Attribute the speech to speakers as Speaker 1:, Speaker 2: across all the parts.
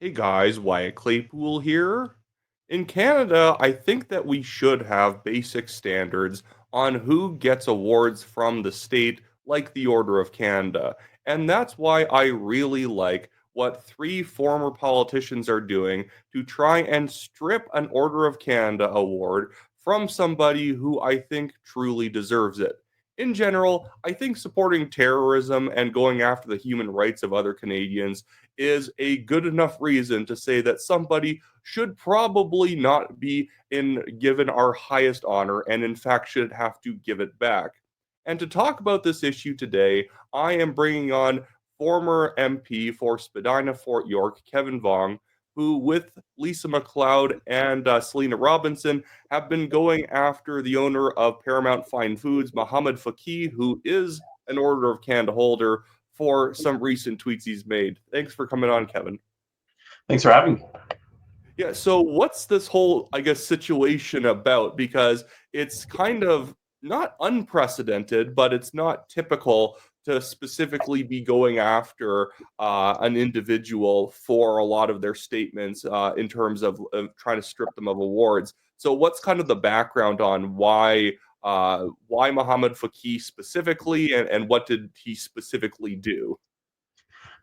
Speaker 1: Hey guys, Wyatt Claypool here. In Canada, I think that we should have basic standards on who gets awards from the state, like the Order of Canada. And that's why I really like what three former politicians are doing to try and strip an Order of Canada award from somebody who I think truly deserves it. In general, I think supporting terrorism and going after the human rights of other Canadians is a good enough reason to say that somebody should probably not be given our highest honor and in fact should have to give it back. And to talk about this issue today, I am bringing on former MP for Spadina-Fort York, Kevin Vuong, who, with Lisa MacLeod and Selena Robinson, have been going after the owner of Paramount Fine Foods, Mohammad Fakih, who is an Order of Canada holder, for some recent tweets he's made. Thanks for coming on, Kevin.
Speaker 2: Thanks for having me.
Speaker 1: Yeah, so what's this whole, I guess, situation about? Because it's kind of not unprecedented, but it's not typical to specifically be going after an individual for a lot of their statements in terms of trying to strip them of awards. So, what's kind of the background on why Mohammed Fakih specifically, and what did he specifically do?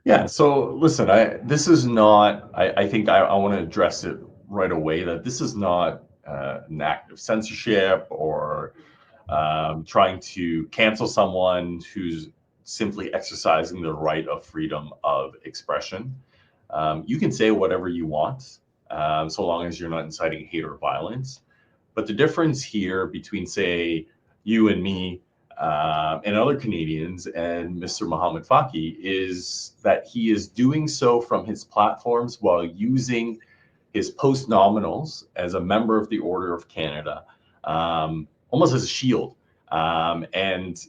Speaker 2: Yeah, so listen, this is not, I think I want to address it right away that this is not an act of censorship or trying to cancel someone who's simply exercising the right of freedom of expression. You can say whatever you want, so long as you're not inciting hate or violence. But the difference here between, say, you and me and other Canadians and Mr. Mohammad Fakih is that he is doing so from his platforms while using his post nominals as a member of the Order of Canada, almost as a shield. And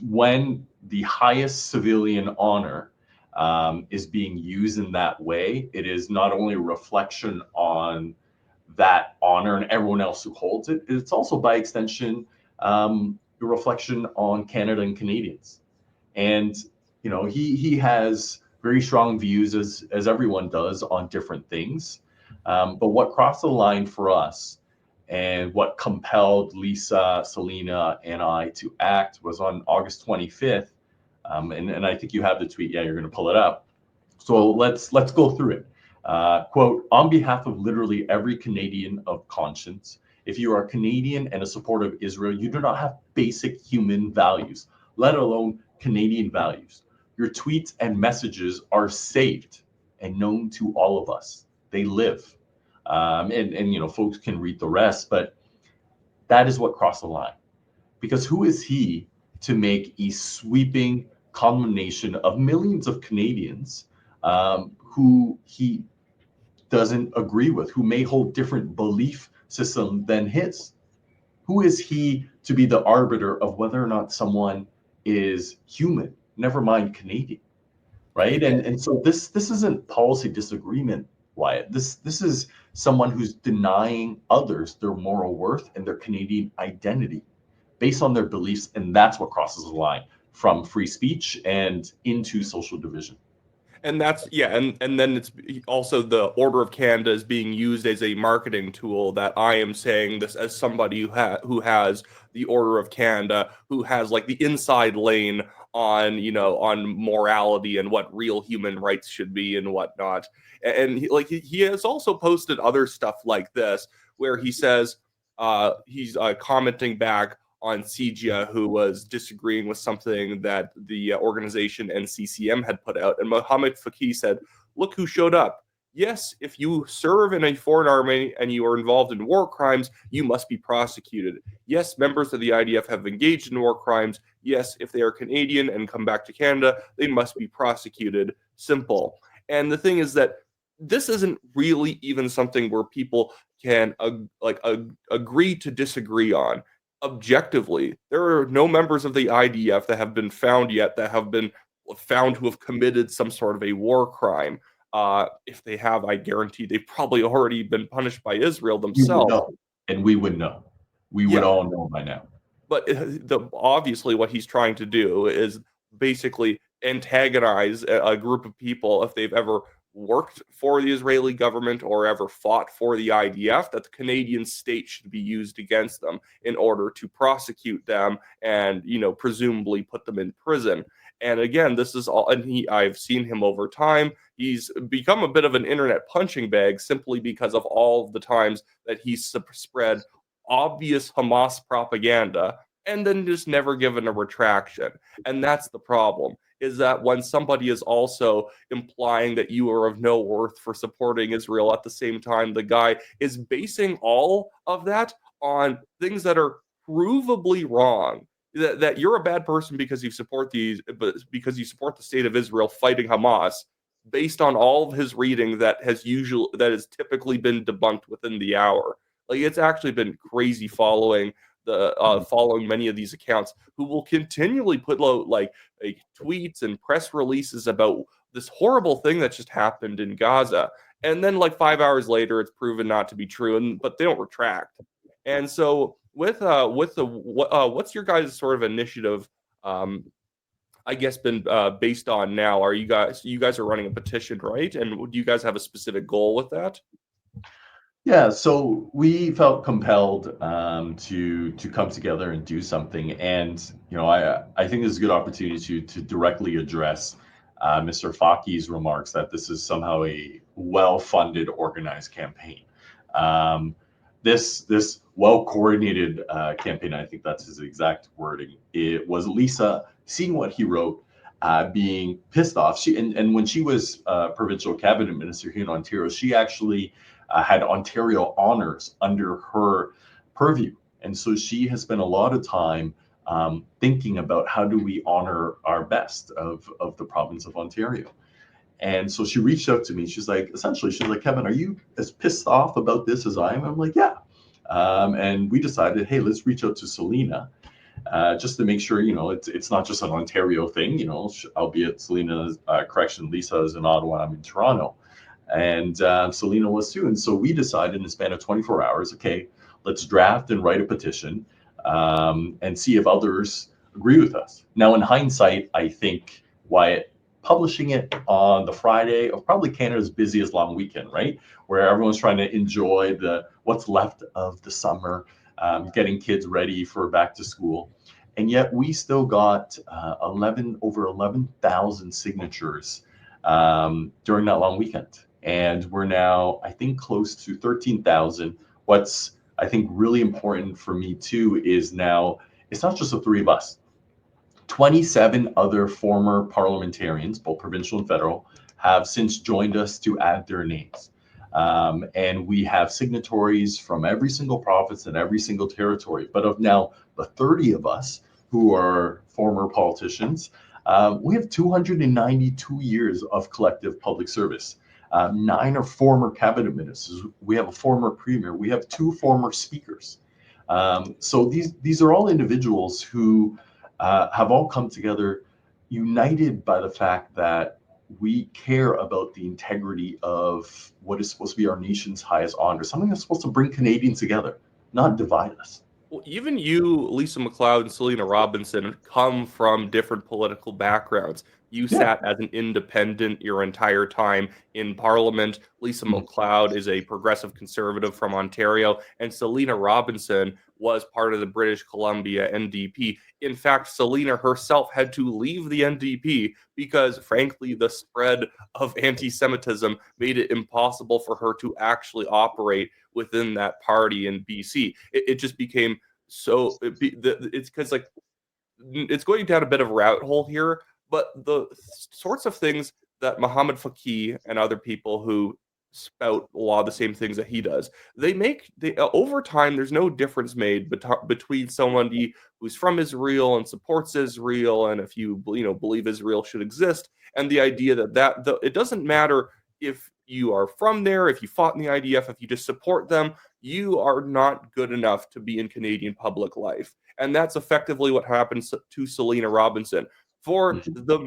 Speaker 2: when the highest civilian honor is being used in that way, it is not only a reflection on that honor and everyone else who holds it, it's also by extension a reflection on Canada and Canadians. And he has very strong views as everyone does on different things. But what crossed the line for us and what compelled Lisa, Selena, and I to act was on August 25th. And I think you have the tweet. Yeah, you're going to pull it up. So let's go through it. Quote, on behalf of literally every Canadian of conscience, if you are Canadian and a supporter of Israel, you do not have basic human values, let alone Canadian values. Your tweets and messages are saved and known to all of us. They live. And folks can read the rest, but that is what crossed the line. Because who is he to make a sweeping condemnation of millions of Canadians who he doesn't agree with, who may hold different belief system than his? Who is he to be the arbiter of whether or not someone is human, never mind Canadian, right? And so this isn't policy disagreement, Wyatt. This is someone who's denying others their moral worth and their Canadian identity based on their beliefs, and that's what crosses the line from free speech and into social division.
Speaker 1: And that's yeah, and then it's also the Order of Canada is being used as a marketing tool. That I am saying this as somebody who has the Order of Canada, who has like the inside lane on on morality and what real human rights should be and whatnot. And he has also posted other stuff like this where he says he's commenting back on CGA, who was disagreeing with something that the organization NCCM had put out. And Mohammad Fakih said, look who showed up. Yes, if you serve in a foreign army and you are involved in war crimes, you must be prosecuted. Yes, members of the IDF have engaged in war crimes. Yes, if they are Canadian and come back to Canada, they must be prosecuted. Simple. And the thing is that this isn't really even something where people can agree to disagree on objectively. There are no members of the IDF that have been found yet that have been found to have committed some sort of a war crime. If they have, I guarantee they've probably already been punished by Israel
Speaker 2: You would
Speaker 1: themselves.
Speaker 2: know, and we would know. We would
Speaker 1: Yeah,
Speaker 2: all know by now.
Speaker 1: but obviously what he's trying to do is basically antagonize a group of people if they've ever worked for the Israeli government or ever fought for the IDF, that the Canadian state should be used against them in order to prosecute them and, presumably put them in prison. And again, this is all, and I've seen him over time. He's become a bit of an internet punching bag simply because of all of the times that he's spread obvious Hamas propaganda and then just never given a retraction. And that's the problem, is that when somebody is also implying that you are of no worth for supporting Israel, at the same time, the guy is basing all of that on things that are provably wrong. That you're a bad person because you support because you support the state of Israel fighting Hamas, based on all of his reading that has typically been debunked within the hour. Like, it's actually been crazy following many of these accounts who will continually put out tweets and press releases about this horrible thing that just happened in Gaza, and then like 5 hours later it's proven not to be true, but they don't retract. And so what's your guys' sort of initiative, I guess, been based on now? Are you guys are running a petition, right? And do you guys have a specific goal with that?
Speaker 2: Yeah, so we felt compelled to come together and do something, and I think this is a good opportunity to directly address Mr. Fakih's remarks that this is somehow a well-funded, organized campaign. This well-coordinated campaign, I think that's his exact wording. It was Lisa seeing what he wrote, being pissed off. And when she was provincial cabinet minister here in Ontario, she actually had Ontario honors under her purview. And so she has spent a lot of time thinking about how do we honor our best of the province of Ontario. And so she reached out to me. She's like, Kevin, are you as pissed off about this as I am? I'm like, yeah. And we decided, hey, let's reach out to Selina, just to make sure, it's not just an Ontario thing, albeit Selina's correction, Lisa is in Ottawa, I'm in Toronto. And Selina was too. And so we decided in the span of 24 hours, okay, let's draft and write a petition and see if others agree with us. Now, in hindsight, I think Wyatt publishing it on the Friday of probably Canada's busiest long weekend, right? Where everyone's trying to enjoy what's left of the summer, getting kids ready for back to school. And yet we still got over 11,000 signatures during that long weekend. And we're now, I think, close to 13,000. What's, I think, really important for me too is now it's not just the three of us. 27 other former parliamentarians, both provincial and federal, have since joined us to add their names. And we have signatories from every single province and every single territory. But of now the 30 of us who are former politicians, we have 292 years of collective public service. 9 are former cabinet ministers. We have a former premier. We have 2 former speakers. So these are all individuals who have all come together, united by the fact that we care about the integrity of what is supposed to be our nation's highest honor, something that's supposed to bring Canadians together, not divide us.
Speaker 1: Well, even you, Lisa MacLeod, and Selina Robinson come from different political backgrounds. You sat as an independent your entire time in Parliament. Lisa MacLeod is a progressive conservative from Ontario, and Selina Robinson was part of the British Columbia NDP. In fact, Selina herself had to leave the NDP because, frankly, the spread of anti-Semitism made it impossible for her to actually operate within that party in BC. It just became so. It's because it's going down a bit of a rabbit hole here, but the sorts of things that Mohammad Fakih and other people who spout a lot of the same things that he does, over time, there's no difference made between somebody who's from Israel and supports Israel, and if you believe Israel should exist, and the idea that it doesn't matter if you are from there, if you fought in the IDF, if you just support them, you are not good enough to be in Canadian public life. And that's effectively what happens to Selina Robinson. For the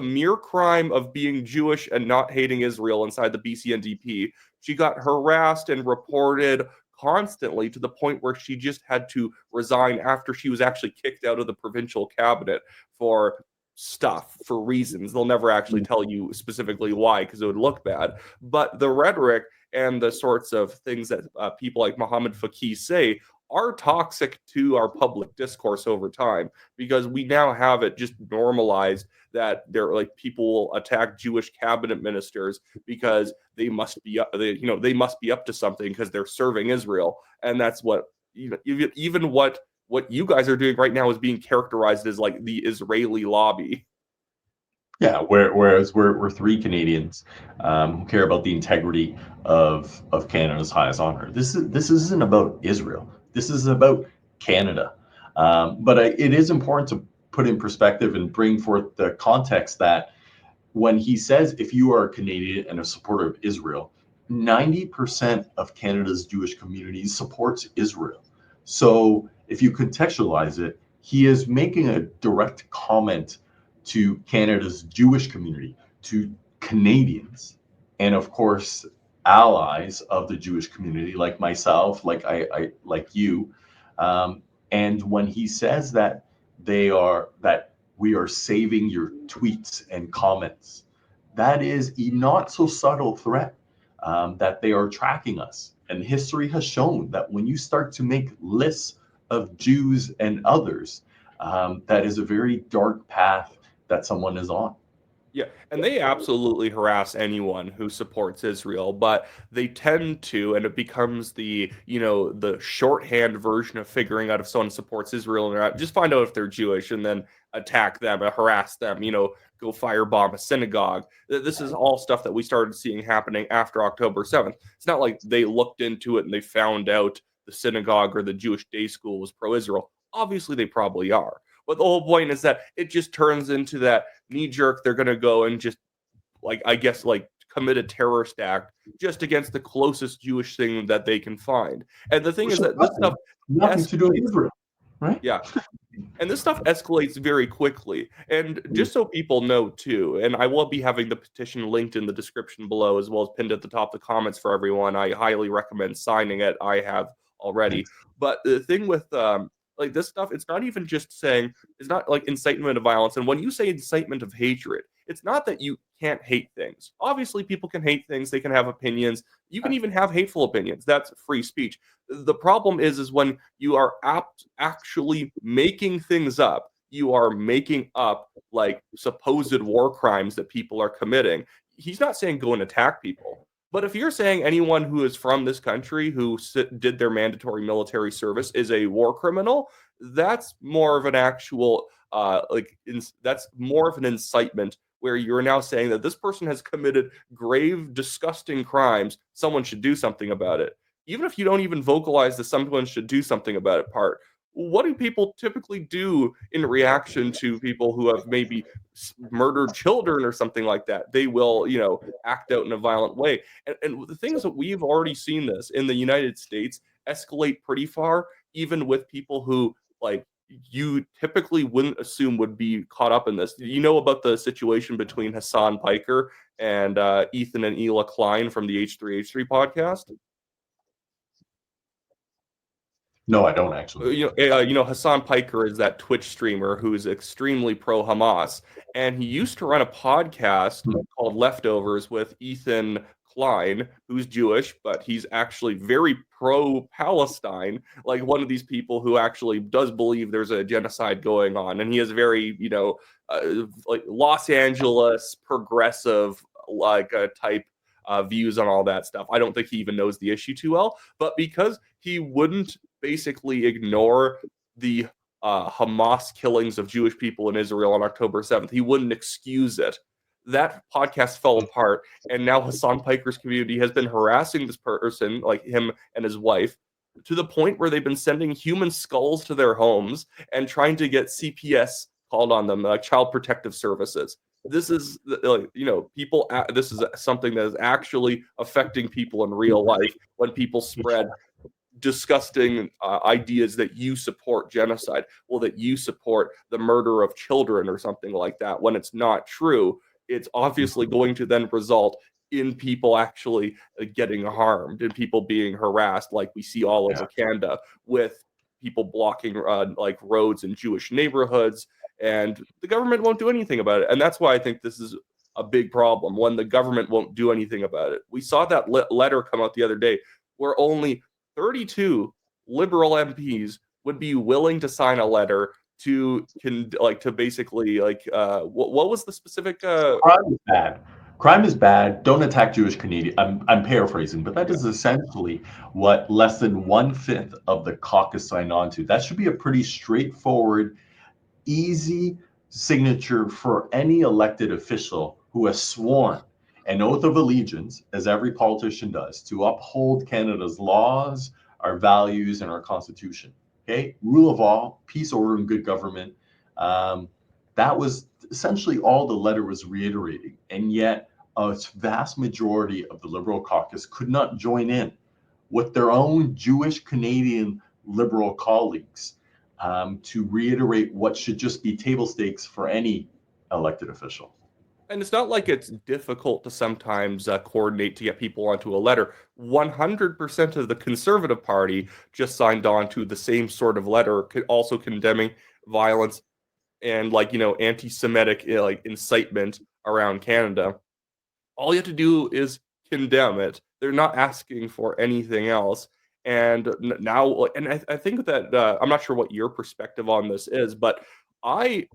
Speaker 1: mere crime of being Jewish and not hating Israel inside the BC NDP, she got harassed and reported constantly to the point where she just had to resign after she was actually kicked out of the provincial cabinet for stuff for reasons. They'll never actually tell you specifically why, because it would look bad. But the rhetoric and the sorts of things that people like Mohammad Fakih say are toxic to our public discourse over time, because we now have it just normalized that they're like people will attack Jewish cabinet ministers because they must be they must be up to something because they're serving Israel, and that's what even what you guys are doing right now is being characterized as like the Israeli lobby.
Speaker 2: Yeah, whereas we're three Canadians who care about the integrity of Canada's highest honor. This isn't about Israel. This is about Canada. But it is important to put in perspective and bring forth the context that when he says, if you are a Canadian and a supporter of Israel, 90% of Canada's Jewish community supports Israel. So if you contextualize it, he is making a direct comment to Canada's Jewish community, to Canadians, and of course, allies of the Jewish community, like myself, like like you. And when he says that we are saving your tweets and comments, that is a not so subtle threat that they are tracking us. And history has shown that when you start to make lists of Jews and others, that is a very dark path that someone is on.
Speaker 1: Yeah, and they absolutely harass anyone who supports Israel, but they tend to, and it becomes the shorthand version of figuring out if someone supports Israel or not. Just find out if they're Jewish and then attack them, harass them, go firebomb a synagogue. This is all stuff that we started seeing happening after October 7th. It's not like they looked into it and they found out the synagogue or the Jewish day school was pro-Israel. Obviously, they probably are. But the whole point is that it just turns into that knee jerk. They're going to go and just, like, I guess, like, commit a terrorist act just against the closest Jewish thing that they can find. And the thing is that this stuff
Speaker 2: nothing to do with Israel, right?
Speaker 1: Yeah. And this stuff escalates very quickly. And just so people know too, and I will be having the petition linked in the description below as well as pinned at the top of the comments for everyone. I highly recommend signing it. I have already. But the thing with like this stuff, it's not even just saying it's not like incitement of violence. And when you say incitement of hatred, it's not that you can't hate things. Obviously, people can hate things, they can have opinions. You can even have hateful opinions. That's free speech. The problem is when you are actually making things up. You are making up like supposed war crimes that people are committing. He's not saying go and attack people. But if you're saying anyone who is from this country who did their mandatory military service is a war criminal, that's more of an actual that's more of an incitement where you're now saying that this person has committed grave, disgusting crimes. Someone should do something about it. Even if you don't even vocalize that someone should do something about it part, what do people typically do in reaction to people who have maybe murdered children or something like that? They will, act out in a violent way. And the thing is that we've already seen this in the United States escalate pretty far, even with people who, like, you typically wouldn't assume would be caught up in this. You know about the situation between Hassan Piker and Ethan and Ela Klein from the H3H3 podcast?
Speaker 2: No, I don't actually.
Speaker 1: Hassan Piker is that Twitch streamer who is extremely pro Hamas, and he used to run a podcast called Leftovers with Ethan Klein, who's Jewish, but he's actually very pro Palestine, like one of these people who actually does believe there's a genocide going on, and he has very, like Los Angeles progressive like type views on all that stuff. I don't think he even knows the issue too well, but because he wouldn't basically ignore the Hamas killings of Jewish people in Israel on October 7th, he wouldn't excuse it. That podcast fell apart, and now Hassan Piker's community has been harassing this person, like him and his wife, to the point where they've been sending human skulls to their homes and trying to get CPS called on them, like Child Protective Services. This is, people. This is something that is actually affecting people in real life when people spread disgusting ideas that you support genocide, well, that you support the murder of children or something like that, when it's not true. It's obviously going to then result in people actually getting harmed and people being harassed, like we see all over Canada, with people blocking like roads in Jewish neighborhoods and the government won't do anything about it. And that's why I think this is a big problem when the government won't do anything about it. We saw that letter come out the other day where only 32 liberal MPs would be willing to sign a letter to basically what was the specific
Speaker 2: Crime is bad. Crime is bad. Don't attack Jewish Canadians. I'm paraphrasing, but that is essentially what less than 1/5 of the caucus signed on to. That should be a pretty straightforward, easy signature for any elected official who has sworn an oath of allegiance, as every politician does, to uphold Canada's laws, our values, and our constitution. Okay, rule of law, peace, order, and good government. That was essentially all the letter was reiterating, and yet a vast majority of the Liberal caucus could not join in with their own Jewish Canadian Liberal colleagues to reiterate what should just be table stakes for any elected official.
Speaker 1: And it's not like it's difficult to sometimes coordinate to get people onto a letter. 100% of the Conservative Party just signed on to the same sort of letter, also condemning violence and anti-Semitic incitement around Canada. All you have to do is condemn it. They're not asking for anything else. And now, and I think that I'm not sure what your perspective on this is, but I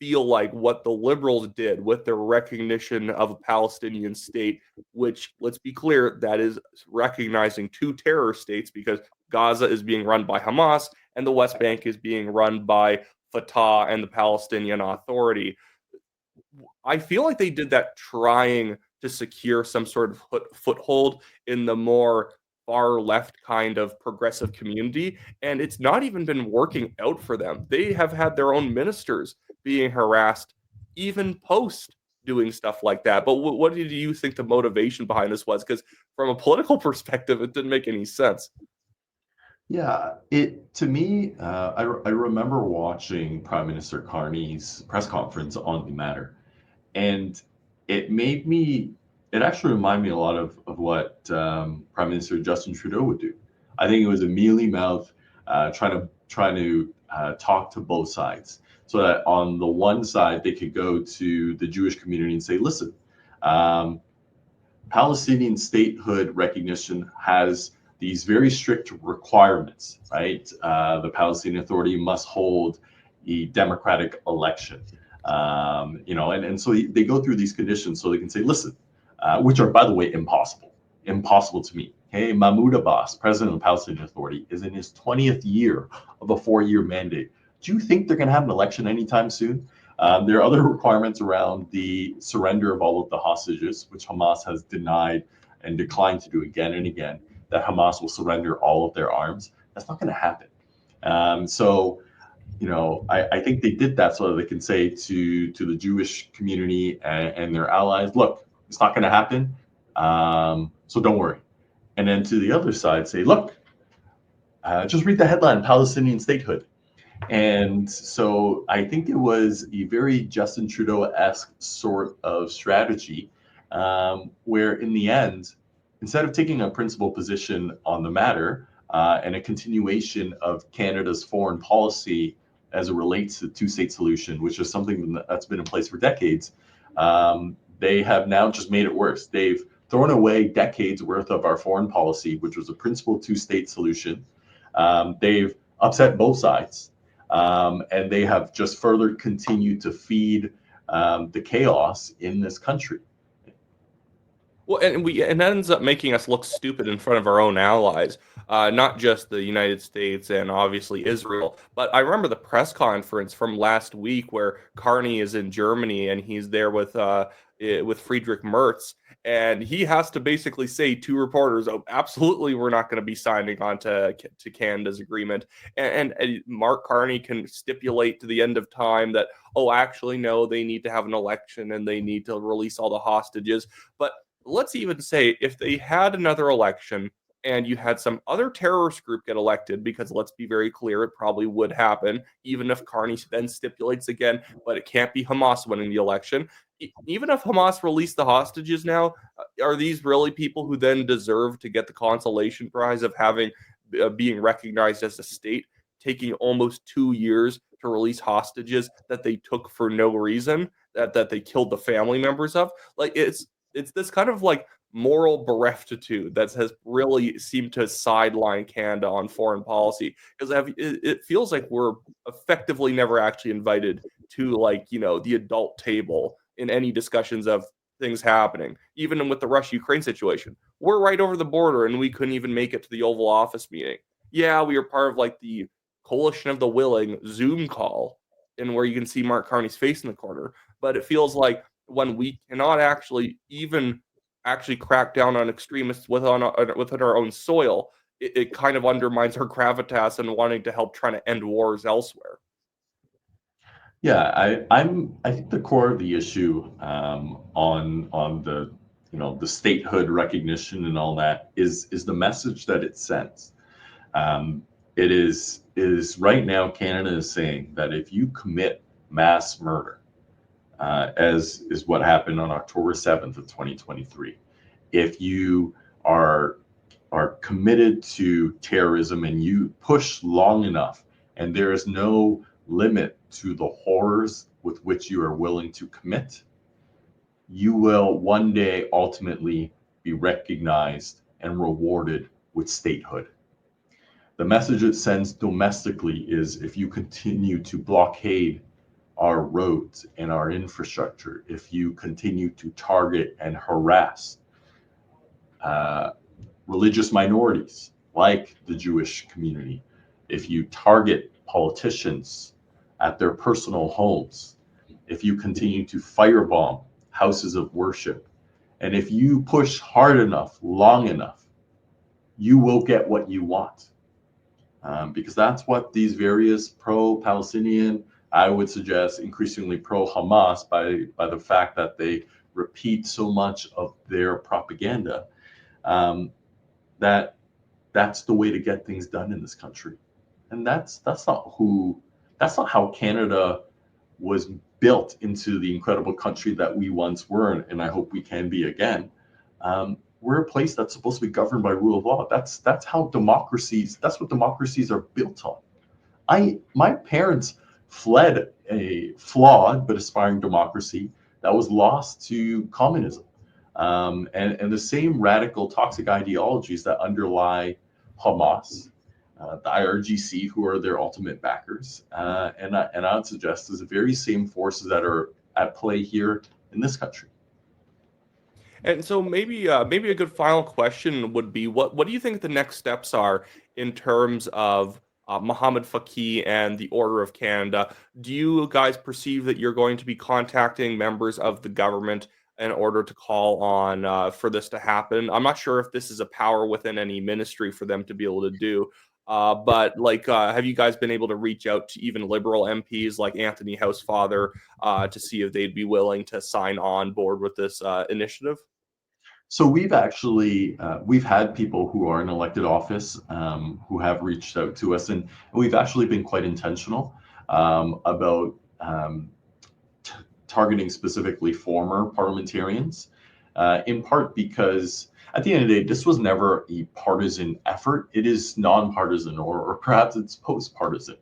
Speaker 1: feel like what the Liberals did with their recognition of a Palestinian state, which, let's be clear, that is recognizing two terror states because Gaza is being run by Hamas and the West Bank is being run by Fatah and the Palestinian Authority. I feel like they did that trying to secure some sort of foothold in the more far left kind of progressive community, and it's not even been working out for them. They have had their own ministers being harassed even post doing stuff like that. But what do you think the motivation behind this was? Because from a political perspective, it didn't make any sense.
Speaker 2: Yeah, it to me, I remember watching Prime Minister Carney's press conference on the matter, and it made me. It actually reminded me a lot of what Prime Minister Justin Trudeau would do. I think it was a mealy mouth, trying to talk to both sides, so that on the one side they could go to the Jewish community and say, "Listen, um, Palestinian statehood recognition has these very strict requirements, right? The Palestinian Authority must hold a democratic election, and so they go through these conditions so they can say, listen, which are, by the way, impossible to meet. Hey, Mahmoud Abbas, president of the Palestinian Authority, is in his 20th year of a 4-year mandate. Do you think they're going to have an election anytime soon? There are other requirements around the surrender of all of the hostages, which Hamas has denied and declined to do again and again, that Hamas will surrender all of their arms. That's not going to happen. I think they did that so that they can say to the Jewish community and their allies, look, it's not going to happen, so don't worry. And then to the other side, say, look, just read the headline, Palestinian statehood. And so I think it was a very Justin Trudeau-esque sort of strategy, where in the end, instead of taking a principled position on the matter and a continuation of Canada's foreign policy as it relates to the two-state solution, which is something that's been in place for decades, they have now just made it worse. They've thrown away decades worth of our foreign policy, which was a principled two-state solution. They've upset both sides. And they have just further continued to feed the chaos in this country.
Speaker 1: Well, and it ends up making us look stupid in front of our own allies, not just the United States and obviously Israel. But I remember the press conference from last week where Carney is in Germany and he's there with Friedrich Merz, and he has to basically say to reporters, "Oh, absolutely, we're not going to be signing on to Canada's agreement." And Mark Carney can stipulate to the end of time that, "Oh, actually, no, they need to have an election and they need to release all the hostages." But let's even say if they had another election and you had some other terrorist group get elected, because let's be very clear, it probably would happen, even if Carney then stipulates again, but it can't be Hamas winning the election. Even if Hamas released the hostages now, are these really people who then deserve to get the consolation prize of having being recognized as a state, taking almost 2 years to release hostages that they took for no reason, that they killed the family members of. Like it's this kind of like moral bereftitude that has really seemed to sideline Canada on foreign policy, because it feels like we're effectively never actually invited to, like, the adult table in any discussions of things happening. Even with the Russia-Ukraine situation, we're right over the border and we couldn't even make it to the Oval Office meeting. Yeah, we were part of like the Coalition of the Willing Zoom call, and where you can see Mark Carney's face in the corner. But it feels like when we cannot actually crack down on extremists within our own soil, it kind of undermines our gravitas and wanting to help trying to end wars elsewhere.
Speaker 2: Yeah, I think the core of the issue on the the statehood recognition and all that is the message that it sends. It is right now Canada is saying that if you commit mass murder, as is what happened on October 7th of 2023, if you are committed to terrorism and you push long enough, and there is no limit to the horrors with which you are willing to commit, you will one day ultimately be recognized and rewarded with statehood. The message it sends domestically is, if you continue to blockade our roads and our infrastructure, if you continue to target and harass religious minorities like the Jewish community, if you target politicians at their personal homes, if you continue to firebomb houses of worship, and if you push hard enough, long enough, you will get what you want. Because that's what these various pro-Palestinian, I would suggest increasingly pro-Hamas, by the fact that they repeat so much of their propaganda, that's the way to get things done in this country. And that's not how Canada was built into the incredible country that we once were, and I hope we can be again. We're a place that's supposed to be governed by rule of law. That's what democracies are built on. My parents fled a flawed but aspiring democracy that was lost to communism, and the same radical toxic ideologies that underlie Hamas, the IRGC, who are their ultimate backers, and I would suggest is the very same forces that are at play here in this country.
Speaker 1: And so maybe a good final question would be, what do you think the next steps are in terms of Mohammad Fakih and the Order of Canada? Do you guys perceive that you're going to be contacting members of the government in order to call on for this to happen? I'm not sure if this is a power within any ministry for them to be able to do. But like, have you guys been able to reach out to even Liberal MPs like Anthony Housefather to see if they'd be willing to sign on board with this initiative?
Speaker 2: So we've actually we've had people who are in elected office who have reached out to us, and we've actually been quite intentional about targeting specifically former parliamentarians, in part because at the end of the day, this was never a partisan effort. It is nonpartisan, or perhaps it's post-partisan.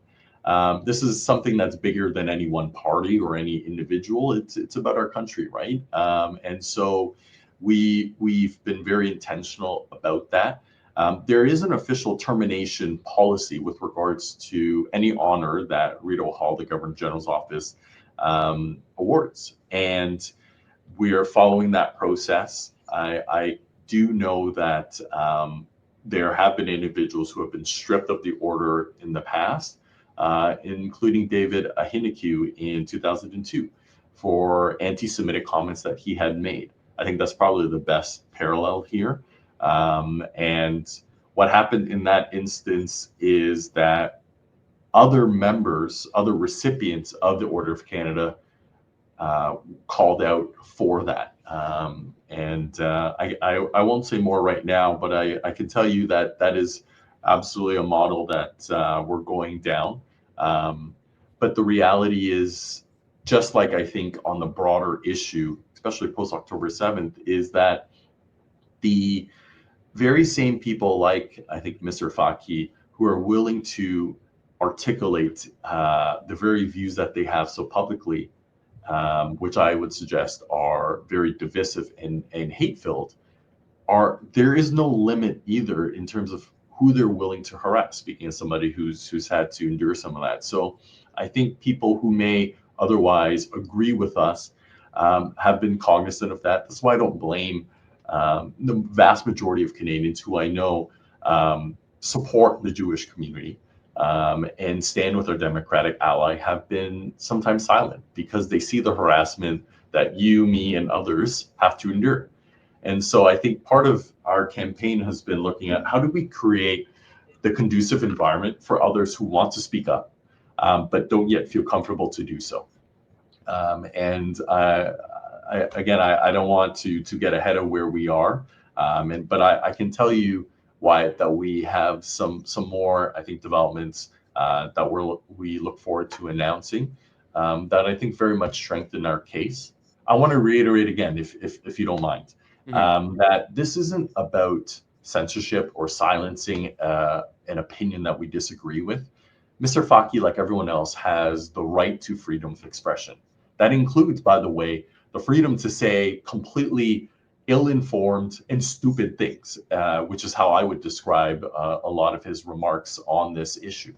Speaker 2: This is something that's bigger than any one party or any individual. It's about our country, right? And so we've been very intentional about that. There is an official termination policy with regards to any honor that Rideau Hall, the Governor General's office, awards, and we are following that process. I do know that there have been individuals who have been stripped of the order in the past, including David Ahiniku in 2002 for anti-Semitic comments that he had made. I think that's probably the best parallel here. And what happened in that instance is that other members, other recipients of the Order of Canada called out for that. I won't say more right now, but I can tell you that that is absolutely a model that we're going down. But the reality is, just like I think on the broader issue, especially post October 7th, is that the very same people, like I think Mr. Fakih, who are willing to articulate the very views that they have so publicly, which I would suggest are very divisive and hate-filled, there is no limit either in terms of who they're willing to harass, speaking as somebody who's had to endure some of that. So I think people who may otherwise agree with us have been cognizant of that. That's why I don't blame the vast majority of Canadians who I know support the Jewish community and stand with our Democratic ally, have been sometimes silent because they see the harassment that you, me, and others have to endure. And so I think part of our campaign has been looking at how do we create the conducive environment for others who want to speak up, but don't yet feel comfortable to do so. And I don't want to get ahead of where we are, but I can tell you, Wyatt, that we have some more, I think, developments that we look forward to announcing that I think very much strengthen our case. I want to reiterate again, if you don't mind, that this isn't about censorship or silencing an opinion that we disagree with. Mr. Fakih, like everyone else, has the right to freedom of expression. That includes, by the way, the freedom to say completely ill-informed and stupid things, which is how I would describe a lot of his remarks on this issue.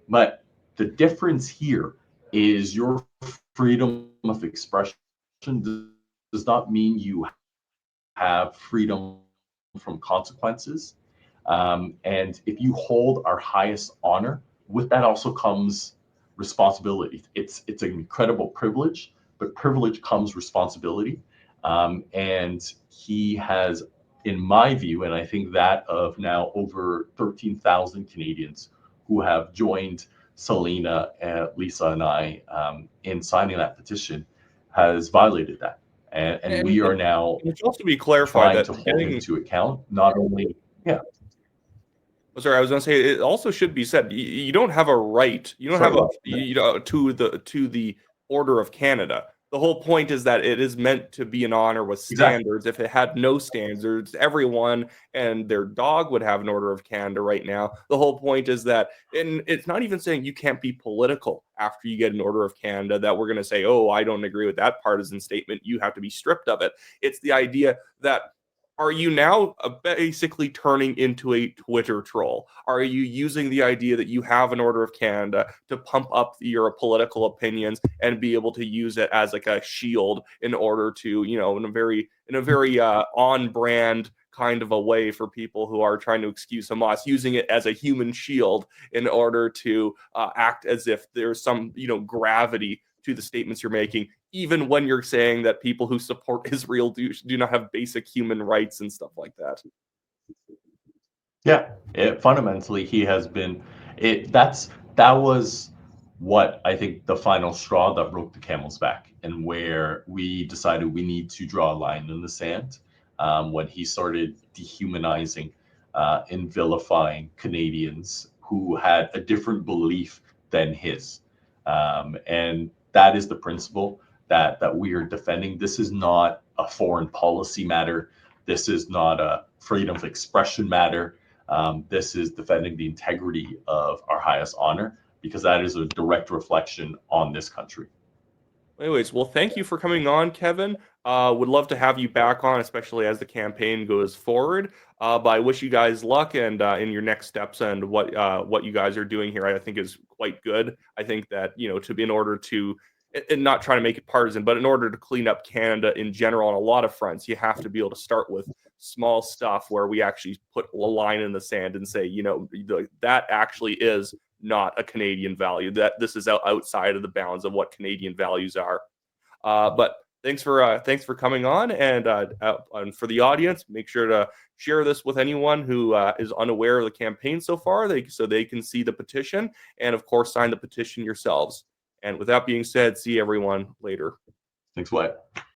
Speaker 2: But the difference here is your freedom of expression does not mean you have freedom from consequences. And if you hold our highest honor, with that also comes responsibility. It's an incredible privilege, but privilege comes responsibility. And he has, in my view, and I think that of now over 13,000 Canadians who have joined Selena, Lisa, and I in signing that petition, has violated that. And we are now
Speaker 1: it should also be clarified
Speaker 2: trying
Speaker 1: that
Speaker 2: to hold him to account, not only, yeah.
Speaker 1: Sorry, I was going to say it also should be said you don't have a right. You don't have to the Order of Canada. The whole point is that it is meant to be an honor with standards. Exactly. If it had no standards, everyone and their dog would have an Order of Canada right now. The whole point is that, and it's not even saying you can't be political after you get an Order of Canada, that we're going to say, oh, I don't agree with that partisan statement, you have to be stripped of it. It's the idea that, are you now basically turning into a Twitter troll? Are you using the idea that you have an Order of Canada to pump up your political opinions and be able to use it as like a shield in order to, in a very on-brand kind of a way for people who are trying to excuse Hamas, using it as a human shield in order to act as if there's some, gravity to the statements you're making, even when you're saying that people who support Israel do not have basic human rights and stuff like that.
Speaker 2: Yeah, fundamentally, he has been. That was what I think the final straw that broke the camel's back, and where we decided we need to draw a line in the sand when he started dehumanizing and vilifying Canadians who had a different belief than his, and that is the principle that we are defending. This is not a foreign policy matter. This is not a freedom of expression matter. This is defending the integrity of our highest honor, because that is a direct reflection on this country.
Speaker 1: Anyways, well, thank you for coming on, Kevin. Would love to have you back on, especially as the campaign goes forward. But I wish you guys luck and in your next steps, and what you guys are doing here, I think is quite good. I think that, in order to, and not trying to make it partisan, but in order to clean up Canada in general on a lot of fronts, you have to be able to start with small stuff where we actually put a line in the sand and say, that actually is not a Canadian value, that this is outside of the bounds of what Canadian values are. But thanks for coming on, and for the audience, make sure to share this with anyone who is unaware of the campaign so far, so they can see the petition, and of course sign the petition yourselves. And with that being said, see everyone later.
Speaker 2: Thanks, Wyatt.